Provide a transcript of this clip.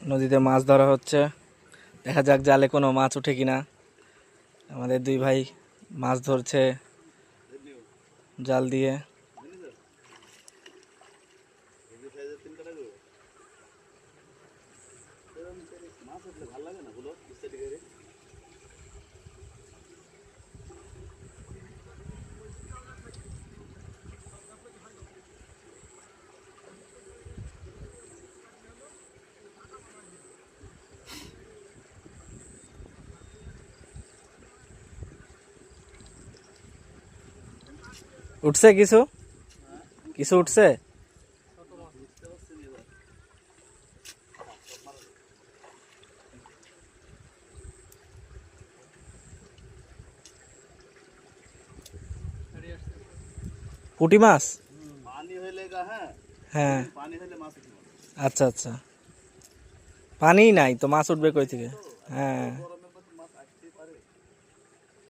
নদীতে মাছ ধরা হচ্ছে, দেখা যাক জালে কোনো মাছ ওঠে কিনা। আমাদের দুই ভাই মাছ ধরছে জাল দিয়ে। উঠছে কিছু কিছু উঠছে। পুঁটি মাছ। হ্যাঁ আচ্ছা আচ্ছা, পানি নাই তো মাছ উঠবে কই থেকে? হ্যাঁ।